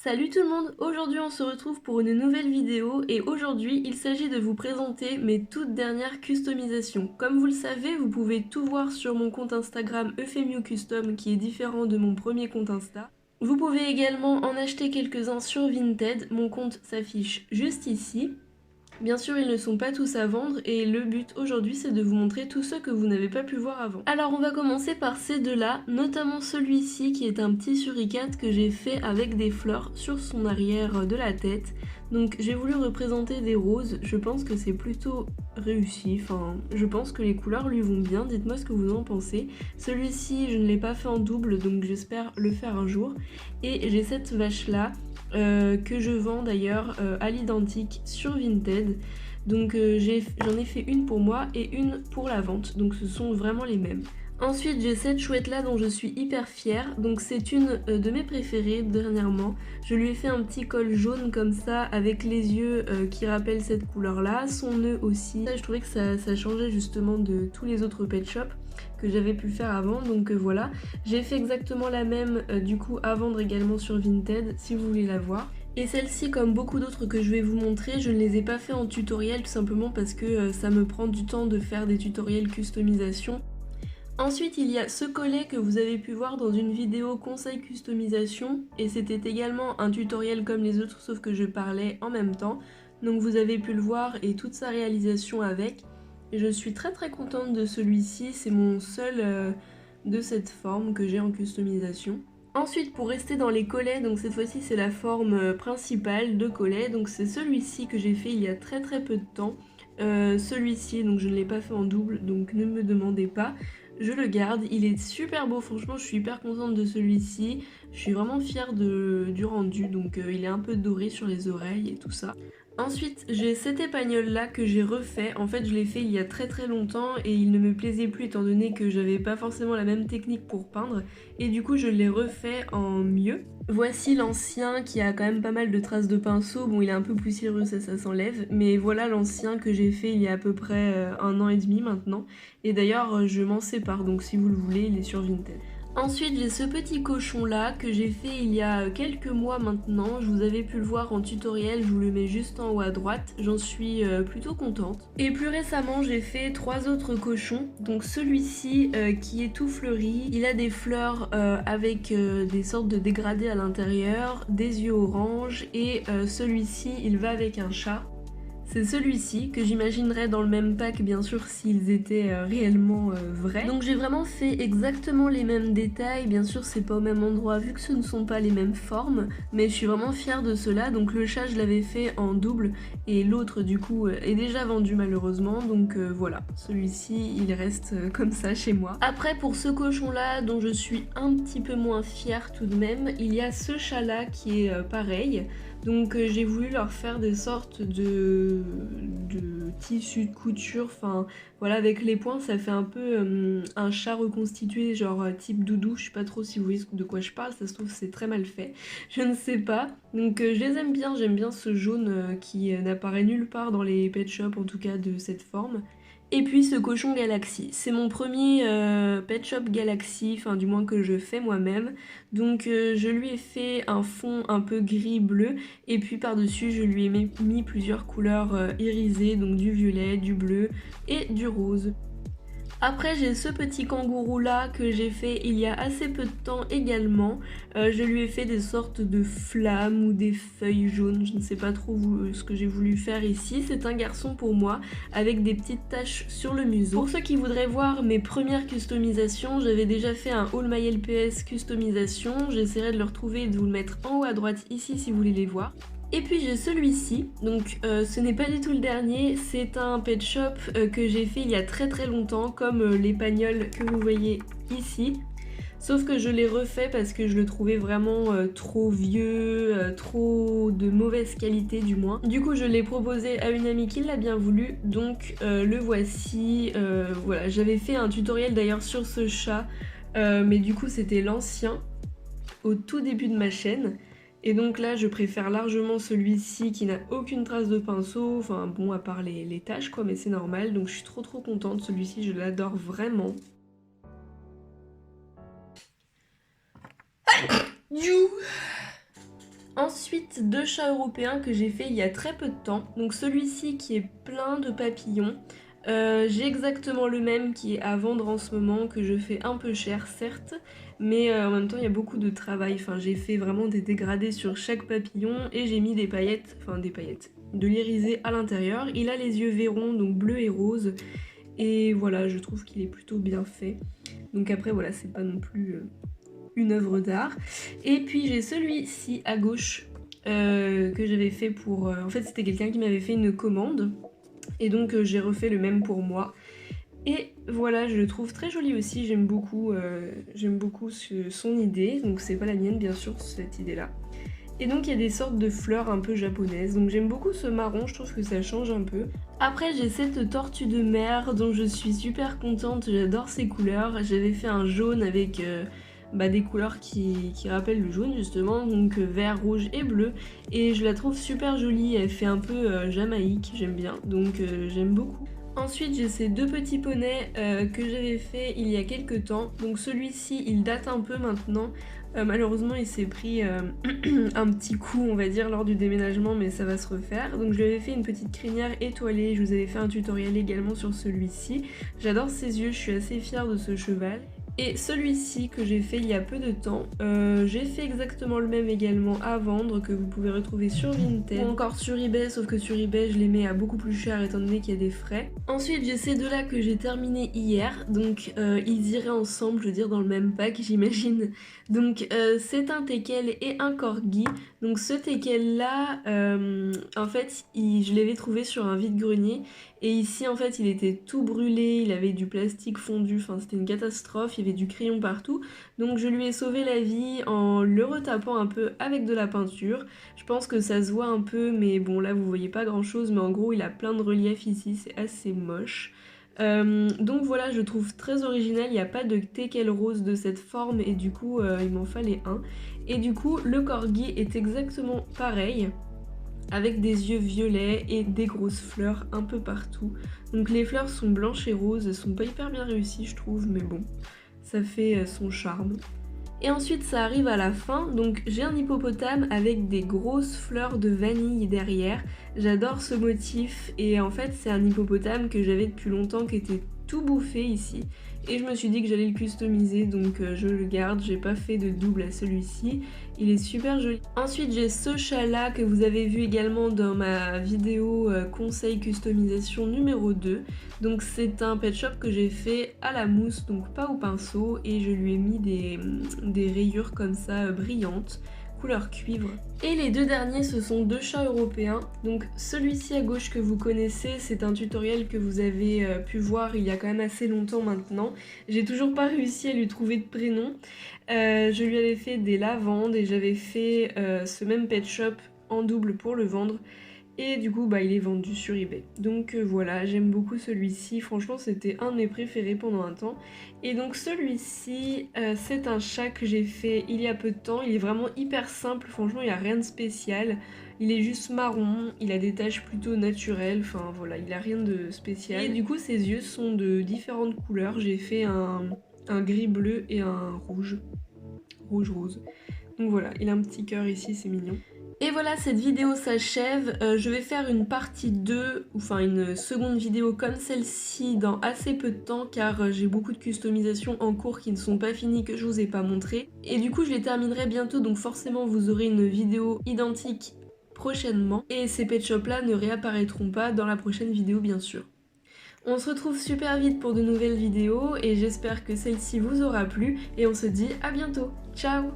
Salut tout le monde, aujourd'hui on se retrouve pour une nouvelle vidéo et aujourd'hui il s'agit de vous présenter mes toutes dernières customisations. Comme vous le savez, vous pouvez tout voir sur mon compte Instagram Euphemio Custom qui est différent de mon premier compte Insta. Vous pouvez également en acheter quelques-uns sur Vinted, mon compte s'affiche juste ici. Bien sûr, ils ne sont pas tous à vendre et le but aujourd'hui c'est de vous montrer tous ceux que vous n'avez pas pu voir avant. Alors on va commencer par ces deux-là, notamment celui-ci qui est un petit suricate que j'ai fait avec des fleurs sur son arrière de la tête. Donc j'ai voulu représenter des roses, je pense que c'est plutôt réussi, enfin je pense que les couleurs lui vont bien, dites-moi ce que vous en pensez. Celui-ci je ne l'ai pas fait en double donc j'espère le faire un jour. Et j'ai cette vache-là que je vends d'ailleurs à l'identique sur Vinted. Donc j'en ai fait une pour moi et une pour la vente, donc ce sont vraiment les mêmes. Ensuite j'ai cette chouette là dont je suis hyper fière, donc c'est une de mes préférées dernièrement. Je lui ai fait un petit col jaune comme ça avec les yeux qui rappellent cette couleur là, son nœud aussi. Je trouvais que ça changeait justement de tous les autres pet shops que j'avais pu faire avant, donc voilà. J'ai fait exactement la même du coup à vendre également sur Vinted si vous voulez la voir. Et celle-ci, comme beaucoup d'autres que je vais vous montrer, je ne les ai pas fait en tutoriel tout simplement parce que ça me prend du temps de faire des tutoriels customisation. Ensuite, il y a ce collet que vous avez pu voir dans une vidéo conseil customisation et c'était également un tutoriel comme les autres sauf que je parlais en même temps. Donc vous avez pu le voir et toute sa réalisation avec. Et je suis très contente de celui-ci, c'est mon seul de cette forme que j'ai en customisation. Ensuite, pour rester dans les collets, donc cette fois-ci c'est la forme principale de collet, donc c'est celui-ci que j'ai fait il y a très peu de temps. Celui-ci, donc je ne l'ai pas fait en double, donc ne me demandez pas. Je le garde, il est super beau, franchement je suis hyper contente de celui-ci. Je suis vraiment fière du rendu, donc il est un peu doré sur les oreilles et tout ça. Ensuite, j'ai cet épagnol là que j'ai refait. En fait, je l'ai fait il y a très longtemps et il ne me plaisait plus étant donné que j'avais pas forcément la même technique pour peindre. Et du coup, je l'ai refait en mieux. Voici l'ancien qui a quand même pas mal de traces de pinceau. Bon, il est un peu poussiéreux, ça s'enlève. Mais voilà l'ancien que j'ai fait il y a à peu près 1 an et demi maintenant. Et d'ailleurs, je m'en sépare, donc si vous le voulez, il est sur Vinted. Ensuite, j'ai ce petit cochon là que j'ai fait il y a quelques mois maintenant. Je vous avais pu le voir en tutoriel, je vous le mets juste en haut à droite. J'en suis plutôt contente. Et plus récemment, j'ai fait 3 autres cochons. Donc celui-ci qui est tout fleuri. Il a des fleurs avec des sortes de dégradés à l'intérieur, des yeux orange. Et celui-ci, il va avec un chat. C'est celui-ci que j'imaginerais dans le même pack bien sûr s'ils étaient réellement vrais. Donc j'ai vraiment fait exactement les mêmes détails, bien sûr c'est pas au même endroit vu que ce ne sont pas les mêmes formes, mais je suis vraiment fière de cela. Donc le chat je l'avais fait en double et l'autre du coup est déjà vendu malheureusement, donc voilà, celui-ci il reste comme ça chez moi. Après pour ce cochon là dont je suis un petit peu moins fière tout de même, il y a ce chat là qui est pareil. Donc j'ai voulu leur faire des sortes de tissus de couture, enfin voilà, avec les points ça fait un peu un chat reconstitué genre type doudou, je sais pas trop si vous voyez de quoi je parle, ça se trouve c'est très mal fait, je ne sais pas. Donc je les aime bien, j'aime bien ce jaune qui n'apparaît nulle part dans les pet shops en tout cas de cette forme. Et puis ce cochon Galaxy, c'est mon premier pet shop Galaxy, enfin du moins que je fais moi-même. Donc je lui ai fait un fond un peu gris-bleu et puis par-dessus je lui ai mis plusieurs couleurs irisées, donc du violet, du bleu et du rose. Après j'ai ce petit kangourou là que j'ai fait il y a assez peu de temps également. Je lui ai fait des sortes de flammes ou des feuilles jaunes, je ne sais pas trop ce que j'ai voulu faire ici. C'est un garçon pour moi avec des petites taches sur le museau. Pour ceux qui voudraient voir mes premières customisations, j'avais déjà fait un haul my LPS customisation. J'essaierai de le retrouver et de vous le mettre en haut à droite ici si vous voulez les voir. Et puis j'ai celui-ci, donc ce n'est pas du tout le dernier, c'est un pet shop que j'ai fait il y a très longtemps, comme l'épagnol que vous voyez ici. Sauf que je l'ai refait parce que je le trouvais vraiment trop vieux, trop de mauvaise qualité du moins. Du coup je l'ai proposé à une amie qui l'a bien voulu, donc le voici. Voilà, j'avais fait un tutoriel d'ailleurs sur ce chat, mais du coup c'était l'ancien, au tout début de ma chaîne. Et donc là je préfère largement celui-ci qui n'a aucune trace de pinceau, enfin bon à part les taches quoi, mais c'est normal, donc je suis trop contente, celui-ci je l'adore vraiment. You. Ensuite, 2 chats européens que j'ai fait il y a très peu de temps. Donc celui-ci qui est plein de papillons. J'ai exactement le même qui est à vendre en ce moment, que je fais un peu cher certes, mais en même temps il y a beaucoup de travail. Enfin, j'ai fait vraiment des dégradés sur chaque papillon et j'ai mis des paillettes, de l'irisé à l'intérieur. Il a les yeux vairons, donc bleu et rose. Et voilà, je trouve qu'il est plutôt bien fait. Donc après voilà, c'est pas non plus une œuvre d'art. Et puis j'ai celui-ci à gauche que j'avais fait pour... en fait c'était quelqu'un qui m'avait fait une commande. Et donc j'ai refait le même pour moi. Et voilà, je le trouve très joli aussi, j'aime beaucoup son idée. Donc c'est pas la mienne bien sûr, cette idée-là. Et donc il y a des sortes de fleurs un peu japonaises. Donc j'aime beaucoup ce marron, je trouve que ça change un peu. Après j'ai cette tortue de mer dont je suis super contente, j'adore ses couleurs. J'avais fait un jaune avec des couleurs qui rappellent le jaune justement, donc vert, rouge et bleu. Et je la trouve super jolie, elle fait un peu jamaïque, j'aime bien, donc j'aime beaucoup. Ensuite j'ai ces 2 petits poneys que j'avais fait il y a quelques temps. Donc celui-ci il date un peu maintenant. Malheureusement il s'est pris un petit coup on va dire lors du déménagement, mais ça va se refaire. Donc je lui avais fait une petite crinière étoilée, je vous avais fait un tutoriel également sur celui-ci. J'adore ses yeux, je suis assez fière de ce cheval. Et celui-ci que j'ai fait il y a peu de temps, j'ai fait exactement le même également à vendre, que vous pouvez retrouver sur Vinted ou encore sur eBay, sauf que sur eBay je les mets à beaucoup plus cher étant donné qu'il y a des frais. Ensuite j'ai ces 2-là que j'ai terminé hier, donc ils iraient ensemble, je veux dire dans le même pack j'imagine. Donc c'est un teckel et un corgi. Donc ce teckel là, en fait je l'avais trouvé sur un vide-grenier. Et ici en fait il était tout brûlé, il avait du plastique fondu, enfin c'était une catastrophe, il y avait du crayon partout. Donc je lui ai sauvé la vie en le retapant un peu avec de la peinture. Je pense que ça se voit un peu, mais bon là vous voyez pas grand chose, mais en gros il a plein de relief ici, c'est assez moche. Donc voilà, je trouve très original, il n'y a pas de teckel rose de cette forme et du coup il m'en fallait un. Et du coup le corgi est exactement pareil, avec des yeux violets et des grosses fleurs un peu partout. Donc les fleurs sont blanches et roses, elles sont pas hyper bien réussies je trouve, mais bon, ça fait son charme. Et ensuite ça arrive à la fin, donc j'ai un hippopotame avec des grosses fleurs de vanille derrière. J'adore ce motif et en fait c'est un hippopotame que j'avais depuis longtemps qui était tout bouffé ici. Et je me suis dit que j'allais le customiser, donc je le garde, j'ai pas fait de double à celui-ci. Il est super joli. Ensuite j'ai ce chat là que vous avez vu également dans ma vidéo conseil customisation numéro 2. Donc c'est un pet shop que j'ai fait à la mousse, donc pas au pinceau, et je lui ai mis des rayures comme ça brillantes, couleur cuivre. Et les 2 derniers ce sont 2 chats européens. Donc celui-ci à gauche que vous connaissez, c'est un tutoriel que vous avez pu voir il y a quand même assez longtemps maintenant. J'ai toujours pas réussi à lui trouver de prénom. Je lui avais fait des lavandes et j'avais fait ce même pet shop en double pour le vendre. Et du coup il est vendu sur eBay. Donc voilà, j'aime beaucoup celui-ci, franchement c'était un de mes préférés pendant un temps. Et donc celui-ci, c'est un chat que j'ai fait il y a peu de temps, il est vraiment hyper simple, franchement il n'y a rien de spécial. Il est juste marron, il a des taches plutôt naturelles, enfin voilà, il a rien de spécial. Et du coup ses yeux sont de différentes couleurs, j'ai fait un gris bleu et un rouge rose. Donc voilà, il a un petit cœur ici, c'est mignon. Et voilà, cette vidéo s'achève. Je vais faire une partie 2, enfin une seconde vidéo comme celle-ci dans assez peu de temps, car j'ai beaucoup de customisations en cours qui ne sont pas finies, que je vous ai pas montré. Et du coup je les terminerai bientôt, donc forcément vous aurez une vidéo identique prochainement. Et ces pet shops là ne réapparaîtront pas dans la prochaine vidéo bien sûr. On se retrouve super vite pour de nouvelles vidéos et j'espère que celle-ci vous aura plu et on se dit à bientôt. Ciao!